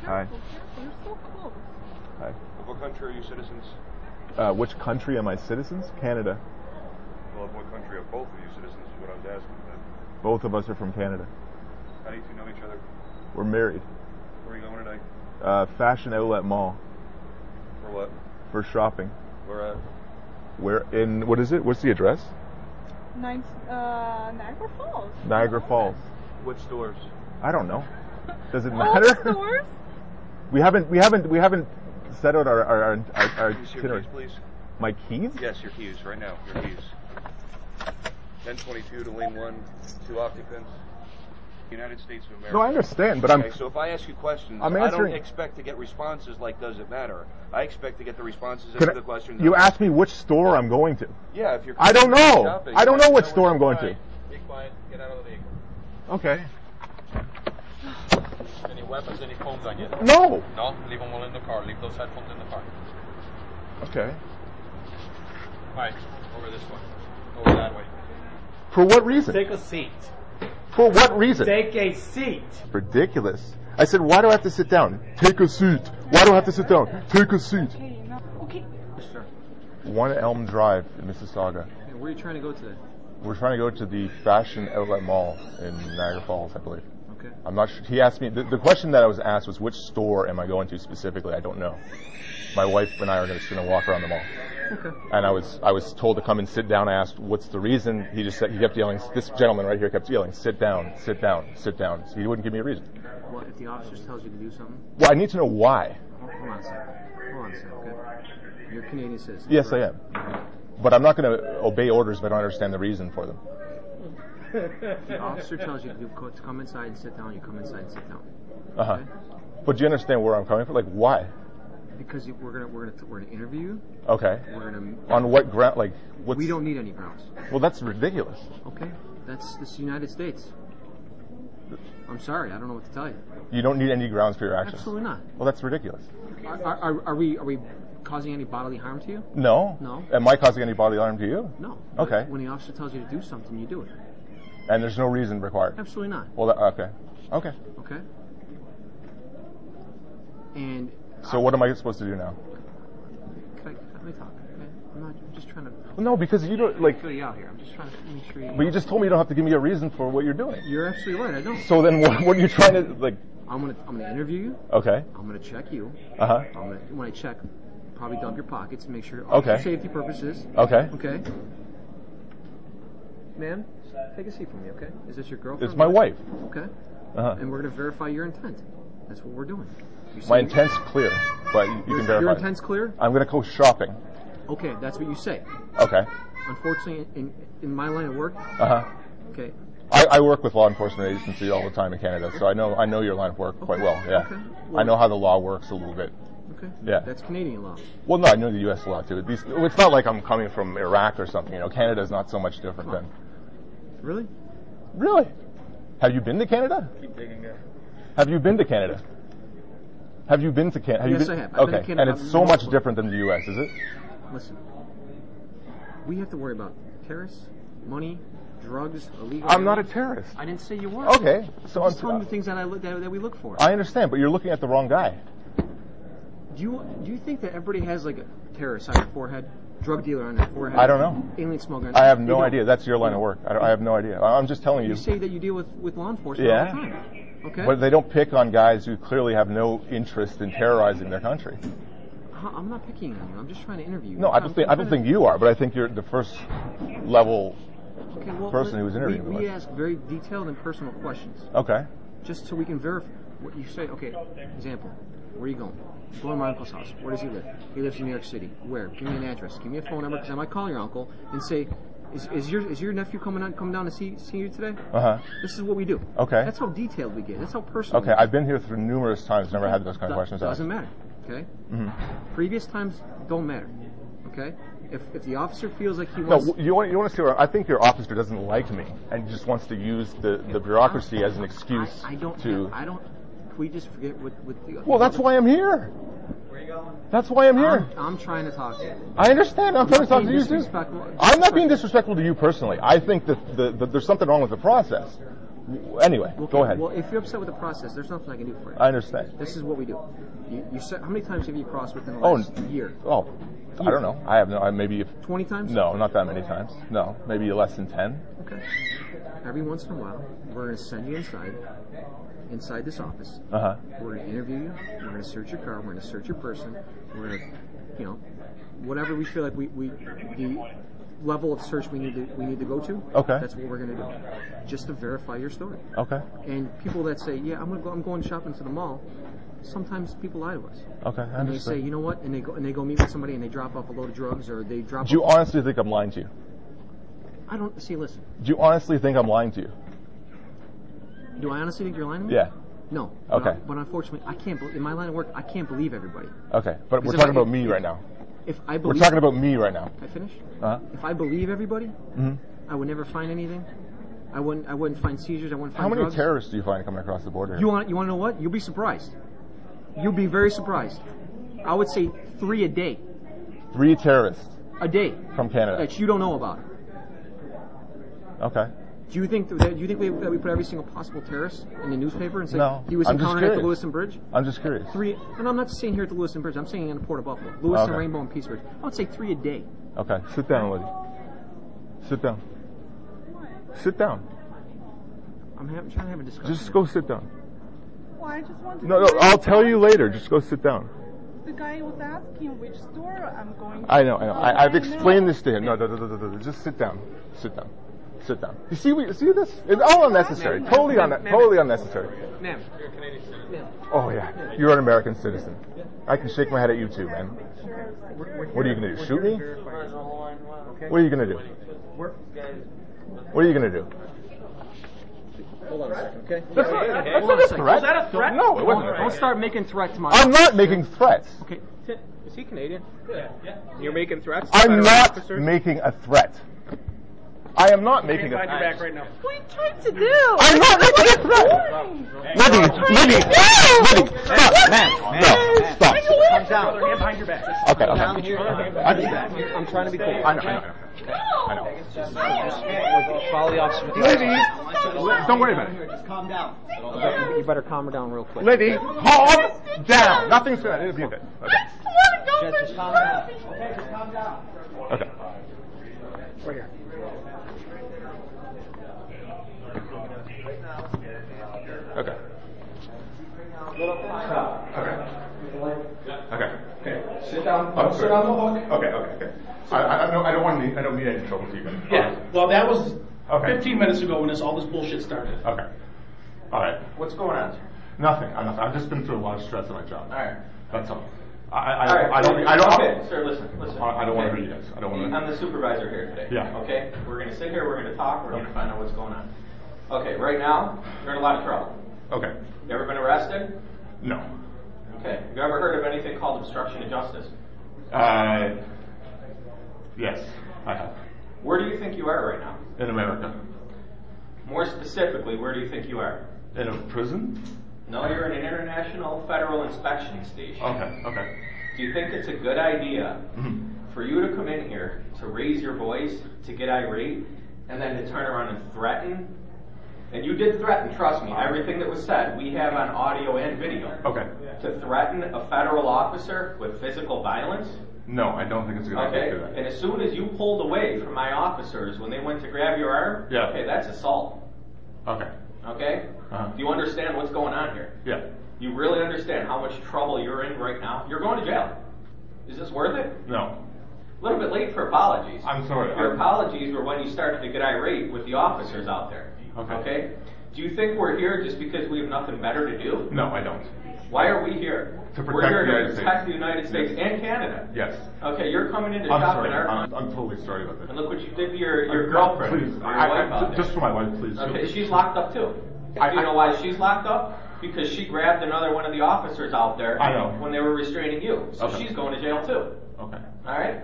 Hi. You're so close. Hi. Of what country are you citizens? Which country am I citizens? Canada. Well, of what country are both of you citizens is what I was asking. But Both of us are from Canada. how do you two know each other? We're married. Where are you going tonight? Fashion Outlet Mall For what? for shopping. Where at? Where in, what is it? What's the address? Niagara Falls. Niagara Falls. Which stores? I don't know. Does it All matter? stores? We haven't set out our Can you see your itinerary. keys, please? My keys? Yes, your keys, right now. Your keys. 1022 to lane 1, 2 occupants. United States of America. No, I understand, but Okay, so if I ask you questions, I'm I don't answering- expect to get responses like does it matter. I expect to get the responses Can to the questions. you asked me which store I'm going to. Yeah, if you're I don't know. shopping, I don't know which what store you're I'm going buying. to. Be quiet. Get out of the vehicle. Okay. Any weapons, any phones on you? No. No? Leave them all in the car. Leave those headphones in the car. Okay. Alright, over this way. Over that way. For what reason? Take a seat. For what reason? Take a seat. Ridiculous. I said, why do I have to sit down? Take a seat. Why do I have to sit down? Take a seat. Okay, no. Okay. Sure. 1 Elm Drive in Mississauga. Hey, where are you trying to go today? We're trying to go to the Fashion Outlet Mall in Niagara Falls, I believe. Okay. I'm not sure. He asked me, the question that I was asked was which store am I going to specifically? I don't know. My wife and I are just going to walk around the mall. Okay. And I was told to come and sit down. I asked, what's the reason? He just said, he kept yelling, this gentleman right here kept yelling, sit down, sit down, sit down. So he wouldn't give me a reason. Well, if the officer tells you to do something, Well, I need to know why. hold on a second. Hold on a second, okay? You're a Canadian citizen. Yes, I correct? am. But I'm not going to obey orders if I don't understand the reason for them. If the officer tells you to come inside and sit down, you come inside and sit down. Uh-huh. Okay? But do you understand where I'm coming from? Like, why? Because we're gonna interview you. Okay. We're gonna. On what ground? Like, what's... We don't need any grounds. Well, that's ridiculous. Okay, that's this United States. I'm sorry, I don't know what to tell you. You don't need any grounds for your actions. Absolutely not. Well, that's ridiculous. Are we causing any bodily harm to you? No. No. Am I causing any bodily harm to you? No. Okay. When the officer tells you to do something, you do it. And there's no reason required. Absolutely not. Well, okay. Okay. Okay. And So what am I supposed to do now? let me talk. Okay. I'm just trying to Well, no, because you don't like. fill you out here. I'm just trying to make sure you. But you just told me you don't have to give me a reason for what you're doing. You're absolutely right. I don't. So then, what are you trying to like? I'm gonna interview you. Okay. I'm gonna check you. Uh huh. When I check, probably dump your pockets and make sure Okay. for safety purposes. Okay. Okay. Ma'am, take a seat for me, okay? Is this your girlfriend? It's my wife. Okay. Uh huh. And we're going to verify your intent. That's what we're doing. You My say- intent's clear, but you can verify. Your it. intent's clear? I'm gonna go shopping. Okay, that's what you say. Okay. Unfortunately, in my line of work, Uh huh. okay. I work with law enforcement agencies all the time in Canada, so I know your line of work quite well. Yeah. Okay. I know how the law works a little bit. Okay. Yeah. That's Canadian law. Well, no, I know the U.S. law too. It's not like I'm coming from Iraq or something. You know, Canada's not so much different than. Really? Really? Have you been to Canada? Keep digging there. Have you been to Canada? Have you been to Canada? Yes, I have. I've been Okay, to Canada and it's so much multiple- different than the U.S., is it? Listen. We have to worry about terrorists, money, drugs, illegal. I'm not a terrorist. I didn't say you were. Okay, so I'm just telling you the things that that we look for. I understand, but you're looking at the wrong guy. Do you think that everybody has like a terrorist on their forehead, drug dealer on their forehead? I don't know. Alien smuggler. I have They no don't. idea. That's your line of work. I have no idea. I'm just telling you. You say that you deal with law enforcement Yeah. all the time. Okay. But they don't pick on guys who clearly have no interest in terrorizing their country. I'm not picking on you. I'm just trying to interview you. No, I don't think you are, but I think you're the first level Okay, well, person who's interviewing We me. ask very detailed and personal questions, Okay. just so we can verify what you say. Okay, example. Where are you going? Go to my uncle's house. Where does he live? He lives in New York City. Where? Give me an address. Give me a phone number, because I might call your uncle and say, is your nephew coming down to see you today? Uh-huh. This is what we do. Okay. That's how detailed we get. That's how personal. Okay, I've been here through numerous times, never had those kind of questions asked. Doesn't matter. Okay. Mm-hmm. Previous times don't matter. Okay. If the officer feels like he No, wants, you want to see where I think your officer doesn't like me and just wants to use the bureaucracy as an excuse I don't. to. Can we just forget what the? Well, that's why I'm here. That's why I'm here. I'm trying to talk to you. I understand. I'm trying to talk to you too. Disrespectful. I'm not being disrespectful to you personally. I think that there's something wrong with the process. Anyway, Okay, go ahead. Well, if you're upset with the process, there's nothing I can do for you. I understand. This is what we do. You said, how many times have you crossed within the Oh, last year? Oh, I don't know. I have no. Maybe 20 times? no, not that many times. No, maybe less than 10. Okay. Every once in a while, we're going to send you inside this office. Uh huh. We're going to interview you. We're going to search your car. We're going to search your person. We're going to, whatever we feel like the level of search we need to go to. Okay. That's what we're going to do, just to verify your story. Okay. And people that say, "Yeah, I'm going shopping to the mall," sometimes people lie to us. Okay. I And they understand. say, "You know what?" And they go meet with somebody and they drop off a load of drugs or they drop. Do you off honestly think I'm lying to you? I don't see. Listen, Do you honestly think I'm lying to you? do I honestly think you're lying to me? Yeah. No. Okay. But unfortunately, I can't. In my line of work, I can't believe everybody. Okay. But we're Because if talking I- about me right now. If I We're believe, talking about me right now. I finish. Uh huh. If I believe everybody, hmm I would never find anything. I wouldn't find seizures. I wouldn't find How many drugs. terrorists do you find coming across the border? You want to know what? You'll be surprised. You'll be very surprised. I would say 3 a day. 3 terrorists A day from Canada. that you don't know about. Okay. Do you think that we put every single possible terrorist in the newspaper and say No, he was I'm just encountered at the curious. Lewiston Bridge? I'm just curious. 3, and I'm not saying here at the Lewiston Bridge. I'm saying in the Port of Buffalo, Lewiston, Okay. Rainbow, and Peace Bridge. I would say 3 a day. Okay. Sit down, Liddy. Sit down. Sit down. I'm trying to have a discussion. Just go sit down. Well, I just want to. No, I'll tell you later. Just go sit down. The guy was asking which store I'm going to. I know. I've I explained know. this to him. No. Just sit down. Sit down. Sit down. You see this? It's all unnecessary. Totally unnecessary. Ma'am, you're a Canadian citizen. Oh yeah. You're an American citizen. I can shake my head at you too, man. What are you gonna do? Shoot me? What are you gonna do? What are you gonna do? Hold on a second, okay? That's not a threat. Was that a threat? No, it wasn't a Don't threat. start making threats to my. I'm not making threats. Okay. Is he Canadian? Yeah. You're making threats? to I'm federal not officers? making a threat. I am not making a Behind your threat. back right now. What are you trying to do? I'm not making a threat. Liddy, stop. Stop. Calm down. Hand behind your back. Okay. I'm trying to be cool. I know. Follow the officer. Liddy, don't worry about it. You better calm her down real quick. Liddy, calm down. Nothing's gonna. It'll be okay. Just calm down. Okay. Right here. Okay. Okay. Sit down. Oh, Sit on the hook. Okay. I don't need any trouble with you guys. Yeah, well, that was Okay. 15 minutes ago when all this bullshit started. Okay. All right. What's going on? Nothing. I've just been through a lot of stress on my job. All right. That's all. All right. I don't. Okay, sir, listen. I don't want to hurt you guys. I don't want to. I'm the supervisor here today. Yeah. Okay? We're going to sit here, we're going to talk, we're going to find out what's going on. Okay, right now, you're in a lot of trouble. Okay. You ever been arrested? No. Okay. Have you ever heard of anything called obstruction of justice? Yes, I have. Where do you think you are right now? In America. More specifically, where do you think you are? In a prison? No, you're in an international federal inspection station. Okay. Do you think it's a good idea Mhm. for you to come in here, to raise your voice, to get irate, and then to turn around and threaten? And you did threaten, trust me. Everything that was said, we have on audio and video. Okay. To threaten a federal officer with physical violence? No, I don't think it's a good idea Okay. to do that. And as soon as you pulled away from my officers when they went to grab your arm, Yeah. okay, that's assault. Okay. Okay? Uh-huh. Do you understand what's going on here? Yeah. You really understand how much trouble you're in right now? You're going to jail. Is this worth it? No. A little bit late for apologies. I'm sorry. Your apologies were when you started to get irate with the officers out there. Okay. Do you think we're here just because we have nothing better to do? No, I don't. Why are we here? To We're protect here the to United protect States. the United States and Canada. Yes. Okay, you're coming into I'm shop sorry. in our I'm totally sorry about and that. look what you did to your girlfriend. Please, your wife out there. just for my wife, please. Okay, she's locked up too. Do you know why she's locked up? Because she grabbed another one of the officers out there I know. when they were restraining you. So Okay. she's going to jail too. Okay. All right?